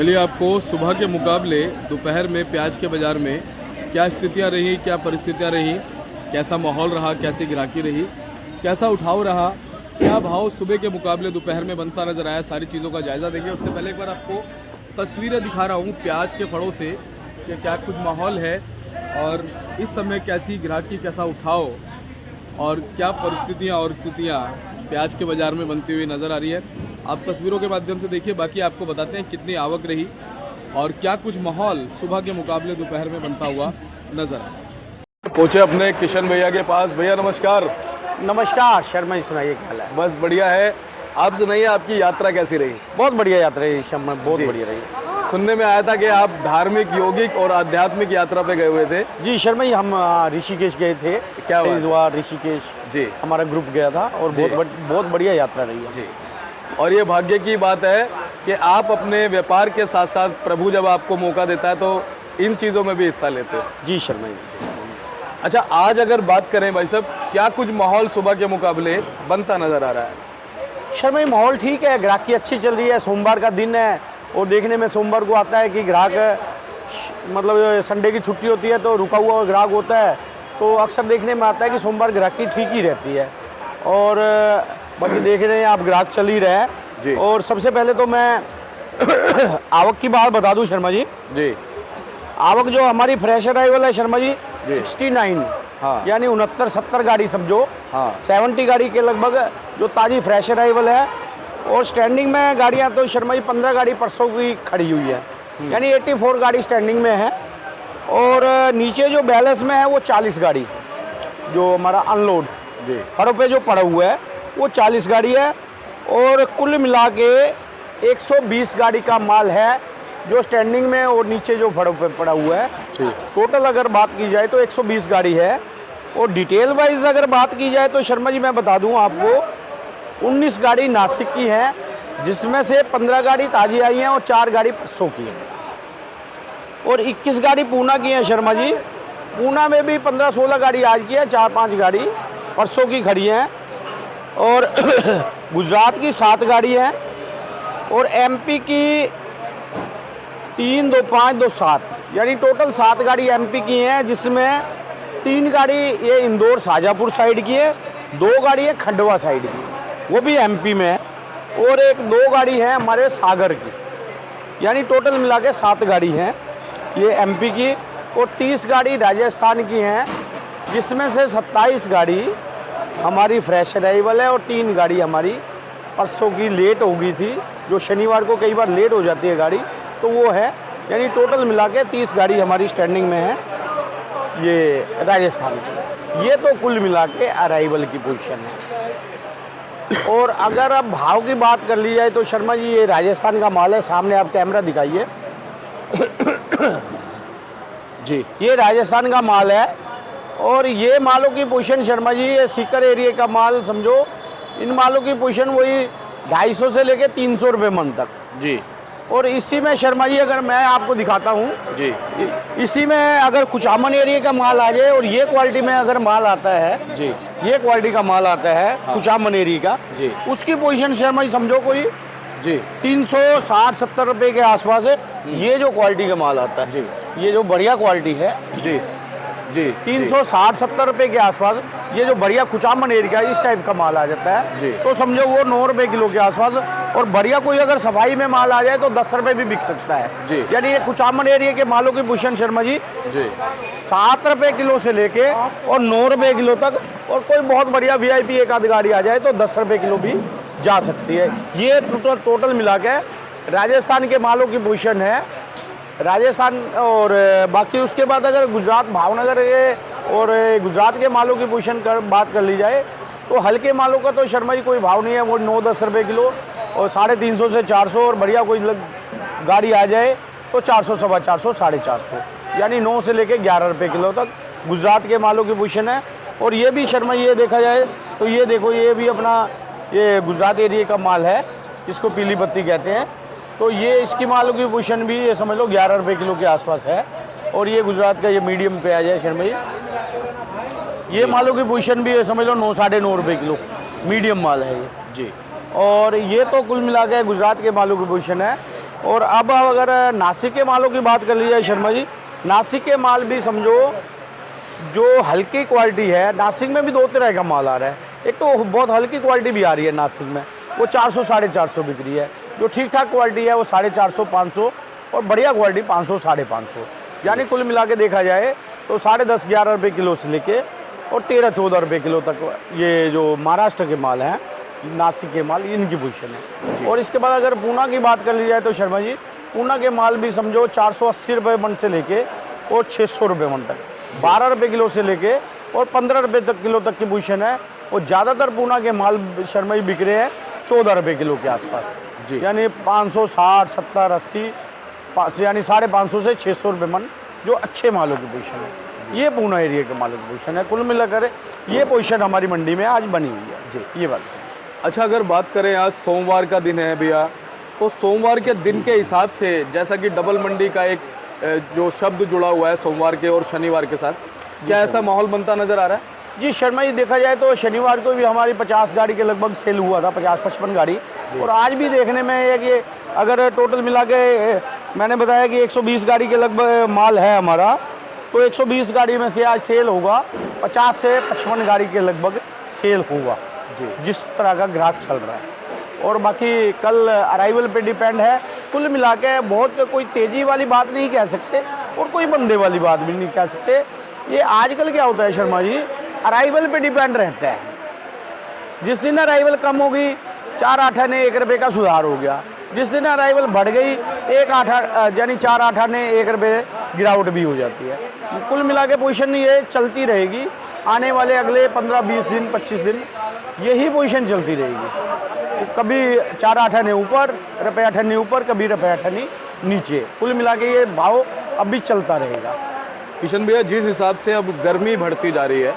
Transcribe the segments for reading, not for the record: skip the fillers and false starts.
चलिए, आपको सुबह के मुकाबले दोपहर में प्याज के बाज़ार में क्या स्थितियां रही, क्या परिस्थितियां रही, कैसा माहौल रहा, कैसी ग्राहकी रही, कैसा उठाव रहा, क्या भाव सुबह के मुकाबले दोपहर में बनता नजर आया, सारी चीज़ों का जायज़ा देंगे। उससे पहले एक बार आपको तस्वीरें दिखा रहा हूँ प्याज के फड़ों से कि क्या कुछ माहौल है और इस समय कैसी ग्राहकी, कैसा उठाव और क्या परिस्थितियाँ और स्थितियाँ प्याज के बाज़ार में बनती हुई नज़र आ रही है। आप तस्वीरों के माध्यम से देखिए, बाकी आपको बताते हैं कितनी आवक रही और क्या कुछ माहौल सुबह के मुकाबले दोपहर में बनता हुआ नजर आया। पहुंचे अपने किशन भैया के पास। भैया नमस्कार। नमस्कार शर्मा जी, सुनाइए क्या हाल है? बस बढ़िया है। आप सुनाइए, आपकी यात्रा कैसी रही? बहुत बढ़िया यात्रा रही शर्मा, बहुत बढ़िया रही। सुनने में आया था कि आप धार्मिक, यौगिक और आध्यात्मिक यात्रा पे गए हुए थे। जी शर्मा जी, हम ऋषिकेश गए थे। क्या हरिद्वार ऋषिकेश जी, हमारा ग्रुप गया था और बहुत बढ़िया यात्रा रही है जी। और ये भाग्य की बात है कि आप अपने व्यापार के साथ साथ प्रभु जब आपको मौका देता है तो इन चीज़ों में भी हिस्सा लेते हो। जी शर्मा जी। अच्छा, आज अगर बात करें भाई साहब, क्या कुछ माहौल सुबह के मुकाबले बनता नज़र आ रहा है? शर्मा जी माहौल ठीक है, ग्राहकी अच्छी चल रही है। सोमवार का दिन है और देखने में सोमवार को आता है कि ग्राहक, मतलब संडे की छुट्टी होती है तो रुका हुआ ग्राहक होता है, तो अक्सर देखने में आता है कि सोमवार ग्राहकी ठीक ही रहती है। और बाकी देख रहे हैं आप, ग्राहक चल ही रहा है। और सबसे पहले तो मैं आवक की बात बता दूं शर्मा जी। जी, आवक जो हमारी फ्रेश अराइवल है शर्मा जी 69, हाँ, यानी 69-70 गाड़ी समझो, हाँ, 70 गाड़ी के लगभग जो ताज़ी फ्रेश अराइवल है। और स्टैंडिंग में गाड़ियां तो शर्मा जी 15 गाड़ी परसों की खड़ी हुई है, यानी 84 गाड़ी स्टैंडिंग में है। और नीचे जो बैलेंस में है वो 40 गाड़ी, जो हमारा अनलोड फड़ों पे जो पड़ा हुआ है वो 40 गाड़ी है। और कुल मिला के 120 गाड़ी का माल है जो स्टैंडिंग में और नीचे जो फड़ों पे पड़ा हुआ है। टोटल अगर बात की जाए तो 120 गाड़ी है। और डिटेल वाइज अगर बात की जाए तो शर्मा जी मैं बता दूं आपको, 19 गाड़ी नासिक की है, जिसमें से 15 गाड़ी ताजी आई हैं और 4 गाड़ी परसों की है। और 21 गाड़ी पूना की है शर्मा जी। पूना में भी 15-16 गाड़ी आज की है, 4-5 गाड़ी परसों की खड़ी हैं। और गुजरात की 7 गाड़ी है और एमपी की 3, 2, 5, 2, 7, यानी टोटल 7 गाड़ी एमपी की हैं, जिसमें 3 गाड़ी ये इंदौर शाजापुर साइड की है, 2 गाड़ी है खंडवा साइड की, वो भी एमपी में है, और 1-2 गाड़ी है हमारे सागर की, यानी टोटल मिला के 7 गाड़ी हैं ये एमपी की। और 30 गाड़ी राजस्थान की हैं, जिसमें से 27 गाड़ी हमारी फ्रेश अराइवल है और 3 गाड़ी हमारी परसों की लेट हो गई थी, जो शनिवार को कई बार लेट हो जाती है गाड़ी, तो वो है। यानी टोटल मिला के 30 गाड़ी हमारी स्टैंडिंग में है ये राजस्थान की। ये तो कुल मिला के अराइवल की पोजीशन है। और अगर अब भाव की बात कर ली जाए तो शर्मा जी ये राजस्थान का माल है, सामने आप कैमरा दिखाइए जी, ये राजस्थान का माल है। और ये मालों की पोजीशन शर्मा जी, ये सीकर एरिया का माल समझो, इन मालों की पोजीशन वही 250 से लेके 300 रुपये मन तक जी। और इसी में शर्मा जी अगर मैं आपको दिखाता हूँ जी, इसी में अगर कुचामन एरिया का माल आ जाए और ये क्वालिटी में अगर माल आता है जी, ये क्वालिटी का माल आता है कुचामन एरिया का जी, उसकी पोजीशन शर्मा जी समझो कोई जी 360-70 रुपये के आसपास है। ये जो क्वालिटी का माल आता है जी, ये जो बढ़िया क्वालिटी है जी जी 360-70 रुपये के आसपास, ये जो बढ़िया कुचामन एरिया इस टाइप का माल आ जाता है जी, तो समझो वो 9 रुपये किलो के आसपास। और बढ़िया कोई अगर सफाई में माल आ जाए तो 10 रुपये भी बिक सकता है जी। यानी ये कुचामन एरिया के मालों की पोजीशन शर्मा जी 7 रुपये किलो से लेके और 9 रुपये किलो तक। और कोई बहुत बढ़िया VIP एक आध गाड़ी आ जाए तो 10 रुपये किलो भी जा सकती है। ये टोटल मिला के राजस्थान के मालों की पोजीशन है राजस्थान। और बाकी उसके बाद अगर गुजरात भावनगर के और गुजरात के मालों की पोजीशन बात कर ली जाए तो हल्के मालों का तो शर्मा जी कोई भाव नहीं है, वो 9-10 रुपये किलो और 350 से 400। और बढ़िया कोई गाड़ी आ जाए तो 400, 450, 450, यानी 9 से लेके 11 रुपये किलो तक गुजरात के मालों की पोजीशन है। और ये भी शर्मा जी ये देखा जाए तो ये देखो, ये भी अपना ये गुजरात एरिया का माल है, इसको पीली बत्ती कहते हैं। तो ये इसकी मालों की पोजीशन भी ये समझ लो 11 रुपये किलो के आसपास है। और ये गुजरात का ये मीडियम पे आ जाए शर्मा जी, ये मालों की पोजीशन भी ये समझ लो 9-9.5 रुपये किलो मीडियम माल है ये जी। और ये तो कुल मिला के गुजरात के मालों की पोजीशन है। और अब अगर नासिक के मालों की बात कर ली जाए शर्मा जी, नासिक के माल भी समझो जो हल्की क्वालिटी है, नासिक में भी दो तरह का माल आ रहा है। एक तो बहुत हल्की क्वालिटी भी आ रही है नासिक में, वो 400 450 बिक रही है। जो ठीक ठाक क्वालिटी है वो 450 500, और बढ़िया क्वालिटी 500 550। यानी कुल मिला के देखा जाए तो 10.5 11 रुपये किलो से लेके और 13 14 रुपये किलो तक ये जो महाराष्ट्र के माल हैं, नासिक के माल, इनकी पोजीशन है। और इसके बाद अगर पूना की बात कर ली जाए तो शर्मा जी, पूना के माल भी समझो 480 रुपये मन से लेके और 600 रुपये मन तक, 12 रुपये किलो से लेके और 15 रुपये तक किलो तक की पोजीशन है। और ज़्यादातर पूना के माल शर्मा जी बिक रहे हैं 14 रुपये किलो के आसपास, यानी 560 70 80, यानी 550 से 600 रुपये मन जो अच्छे मालों की पोजीशन है। ये पूना एरिया के मालों की पोजीशन है। कुल मिलाकर ये पोजीशन हमारी मंडी में आज बनी हुई है जी, ये बात। अच्छा, अगर बात करें आज सोमवार का दिन है भैया, तो सोमवार के दिन के हिसाब से जैसा कि डबल मंडी का एक जो शब्द जुड़ा हुआ है सोमवार के और शनिवार के साथ, क्या ऐसा माहौल बनता नज़र आ रहा है? जी शर्मा जी, देखा जाए तो शनिवार को भी हमारी 50 गाड़ी के लगभग सेल हुआ था, 50-55 गाड़ी। और आज भी देखने में है कि अगर टोटल मिला के मैंने बताया कि 120 गाड़ी के लगभग माल है हमारा, तो 120 गाड़ी में से आज सेल होगा 50 से 55 गाड़ी के लगभग सेल होगा जी, जिस तरह का ग्राहक चल रहा है। और बाकी कल अराइवल पे डिपेंड है। कुल मिला के बहुत कोई तेज़ी वाली बात नहीं कह सकते और कोई मंदे वाली बात भी नहीं कह सकते। ये आजकल क्या होता है शर्मा जी, अराइवल पे डिपेंड रहता है। जिस दिन अराइवल कम होगी 4 8 आने 1 रुपये का सुधार हो गया, जिस दिन अराइवल बढ़ गई 1 8 यानी 4 8 आने 1 रुपये गिरावट भी हो जाती है। कुल मिला के पोजीशन ये चलती रहेगी आने वाले अगले 15-20 दिन 25 दिन, यही पोजीशन चलती रहेगी। तो कभी 4 8 आने ऊपर, रुपये 8 आने ऊपर, कभी रुपये 8 आने नीचे। कुल मिला के ये भाव अब भी चलता रहेगा। किशन भैया, जिस हिसाब से अब गर्मी बढ़ती जा रही है,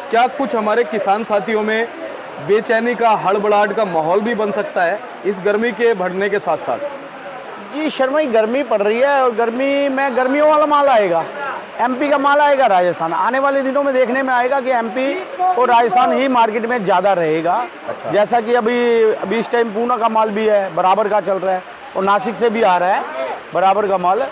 क्या कुछ हमारे किसान साथियों में बेचैनी का, हड़बड़ाहट का माहौल भी बन सकता है इस गर्मी के बढ़ने के साथ साथ? जी शर्मा जी, गर्मी पड़ रही है और गर्मी में गर्मियों वाला माल आएगा, एमपी का माल आएगा राजस्थान। आने वाले दिनों में देखने में आएगा कि एमपी और राजस्थान ही मार्केट में ज़्यादा रहेगा। अच्छा। जैसा कि अभी इस टाइम पूना का माल भी है, बराबर का चल रहा है, और नासिक से भी आ रहा है बराबर का माल।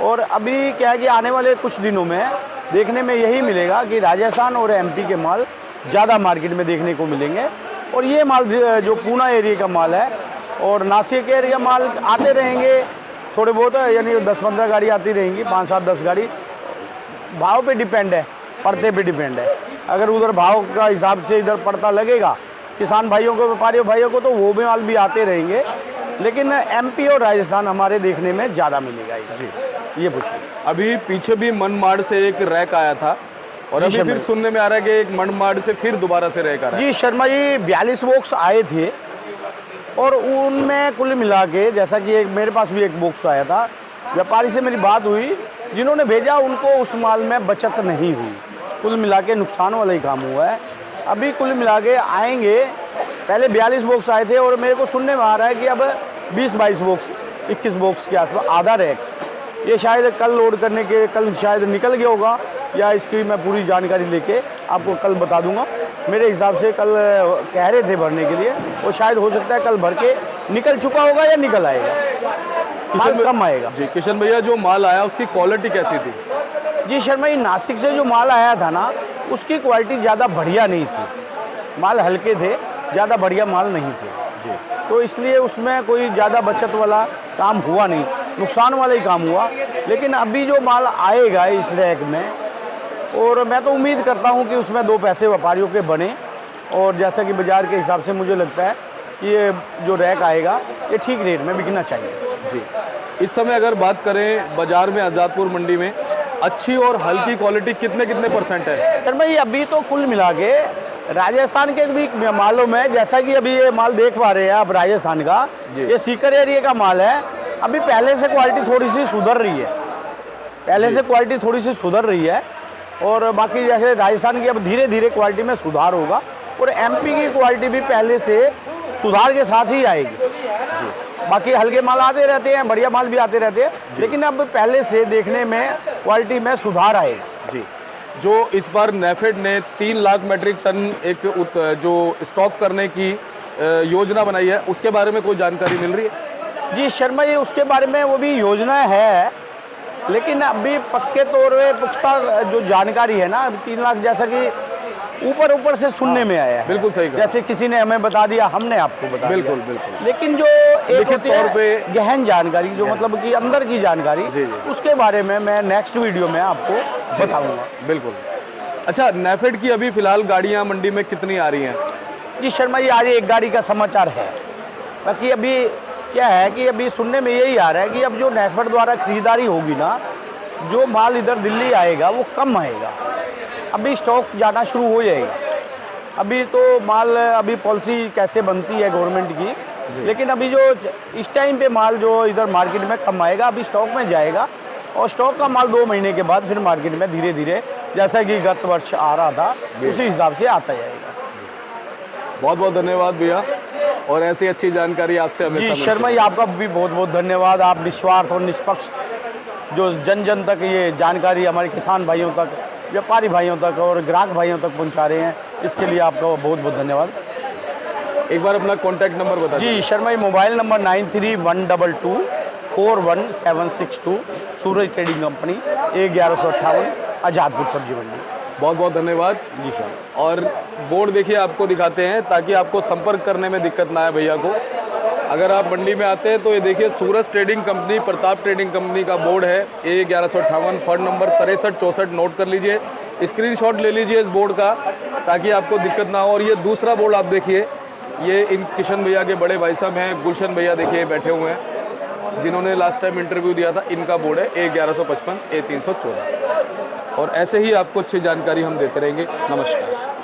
और अभी क्या है कि आने वाले कुछ दिनों में देखने में यही मिलेगा कि राजस्थान और एमपी के माल ज़्यादा मार्केट में देखने को मिलेंगे। और ये माल जो पूना एरिया का माल है और नासिक एरिया माल आते रहेंगे थोड़े बहुत, यानी 10-15 गाड़ी आती रहेंगी, 5-7-10 गाड़ी। भाव पे डिपेंड है, पड़ते पे डिपेंड है। अगर उधर भाव का हिसाब से इधर पड़ता लगेगा किसान भाइयों को, व्यापारी भाइयों को, तो वो भी माल भी आते रहेंगे। लेकिन एमपी और राजस्थान हमारे देखने में ज़्यादा मिलेगा जी, ये पूछिए। अभी पीछे भी मनमाड़ से एक रैक आया था और अभी फिर सुनने में आ रहा है कि एक मनमाड़ से फिर दोबारा से रैक आ रहा है। जी शर्मा जी, 42 बॉक्स आए थे और उनमें कुल मिला के, जैसा कि एक मेरे पास भी एक बॉक्स आया था, व्यापारी से मेरी बात हुई, जिन्होंने भेजा उनको उस माल में बचत नहीं हुई। कुल मिला के नुकसान वाला ही काम हुआ है। अभी कुल मिला के आएंगे, पहले 42 बॉक्स आए थे और मेरे को सुनने में आ रहा है कि अब 20-22 बॉक्स, 21 बॉक्स के आसपास, आधा रैक। ये शायद कल लोड करने के, कल शायद निकल गया होगा, या इसकी मैं पूरी जानकारी लेके आपको कल बता दूंगा। मेरे हिसाब से कल कह रहे थे भरने के लिए, और शायद हो सकता है कल भर के निकल चुका होगा या निकल आएगा, माल कम आएगा जी। किशन भैया, जो माल आया उसकी क्वालिटी कैसी थी? जी शर्मा जी, नासिक से जो माल आया था ना, उसकी क्वालिटी ज़्यादा बढ़िया नहीं थी। माल हल्के थे, ज़्यादा बढ़िया माल नहीं थे जी। तो इसलिए उसमें कोई ज़्यादा बचत वाला काम हुआ नहीं, नुकसान वाला ही काम हुआ। लेकिन अभी जो माल आएगा इस रैक में, और मैं तो उम्मीद करता हूं कि उसमें 2 पैसे व्यापारियों के बने। और जैसा कि बाज़ार के हिसाब से मुझे लगता है कि ये जो रैक आएगा ये ठीक रेट में बिकना चाहिए जी। इस समय अगर बात करें बाज़ार में, आज़ादपुर मंडी में अच्छी और हल्की क्वालिटी कितने परसेंट है? सर भाई, अभी तो कुल मिला के राजस्थान के भी मालों में, जैसा कि अभी ये माल देख पा रहे हैं आप राजस्थान का, ये सीकर एरिया का माल है। अभी पहले से क्वालिटी थोड़ी सी सुधर रही है, पहले से क्वालिटी थोड़ी सी सुधर रही है। और बाकी जैसे राजस्थान की अब धीरे धीरे क्वालिटी में सुधार होगा, और एमपी की क्वालिटी भी पहले से सुधार के साथ ही आएगी जी। बाकी हल्के माल आते रहते हैं, बढ़िया माल भी आते रहते हैं, लेकिन अब पहले से देखने में क्वालिटी में सुधार आएगा जी। जो इस बार नेफेड ने 3 लाख मेट्रिक टन एक जो स्टॉक करने की योजना बनाई है, उसके बारे में कोई जानकारी मिल रही है? जी शर्मा जी, उसके बारे में वो भी योजना है, लेकिन अभी पक्के तौर पे पुख्ता जो जानकारी है ना, अभी 3 लाख जैसा कि ऊपर से सुनने में आया है। बिल्कुल सही कहा। जैसे किसी ने हमें बता दिया, हमने आपको बता बिल्कुल दिया। बिल्कुल। लेकिन जो एक लिखित होती है तौर पे गहन जानकारी, जो मतलब कि अंदर की जानकारी, जी, जी। उसके बारे में मैं नेक्स्ट वीडियो में आपको बताऊंगा। बिल्कुल। अच्छा, नेफेड की अभी फिलहाल गाड़ियाँ मंडी में कितनी आ रही हैं? जी शर्मा जी, आज एक गाड़ी का समाचार है। बाकी अभी क्या है कि अभी सुनने में यही आ रहा है कि अब जो नेफेड द्वारा खरीदारी होगी ना, जो माल इधर दिल्ली आएगा वो कम आएगा। अभी स्टॉक जाना शुरू हो जाएगा। अभी तो माल, अभी पॉलिसी कैसे बनती है गवर्नमेंट की, लेकिन अभी जो इस टाइम पे माल जो इधर मार्केट में कम आएगा, अभी स्टॉक में जाएगा और स्टॉक का माल 2 महीने के बाद फिर मार्केट में धीरे धीरे, जैसा कि गत वर्ष आ रहा था, उसी हिसाब से आता जाएगा। बहुत बहुत धन्यवाद भैया, और ऐसी अच्छी जानकारी आपसे हमेशा जी मिलती शर्मा जी, आपका भी बहुत बहुत धन्यवाद। आप निस्वार्थ और निष्पक्ष जो जन तक ये जानकारी हमारे किसान भाइयों तक, व्यापारी भाइयों तक और ग्राहक भाइयों तक पहुंचा रहे हैं, इसके लिए आपका बहुत बहुत धन्यवाद। है। एक बार अपना कॉन्टैक्ट नंबर बता दीजिए। जी शर्मा जी, मोबाइल नंबर 9312241762, सूरज ट्रेडिंग कंपनी, A1158, आज़ादपुर सब्जी मंडी। बहुत बहुत धन्यवाद। जी सर। और बोर्ड देखिए आपको दिखाते हैं ताकि आपको संपर्क करने में दिक्कत ना आए भैया को। अगर आप मंडी में आते हैं तो ये देखिए Suraj trading company, Pratap trading company का बोर्ड है, A1158, फर्ड नंबर 6364, नोट कर लीजिए, स्क्रीनशॉट ले लीजिए इस बोर्ड का ताकि आपको दिक्कत ना हो। और ये दूसरा बोर्ड आप देखिए, ये इन किशन भैया के बड़े भाई साहब हैं, गुलशन भैया देखिए बैठे हुए हैं, जिन्होंने लास्ट टाइम इंटरव्यू दिया था। इनका बोर्ड है A1155, A314। और ऐसे ही आपको अच्छी जानकारी हम देते रहेंगे। नमस्कार।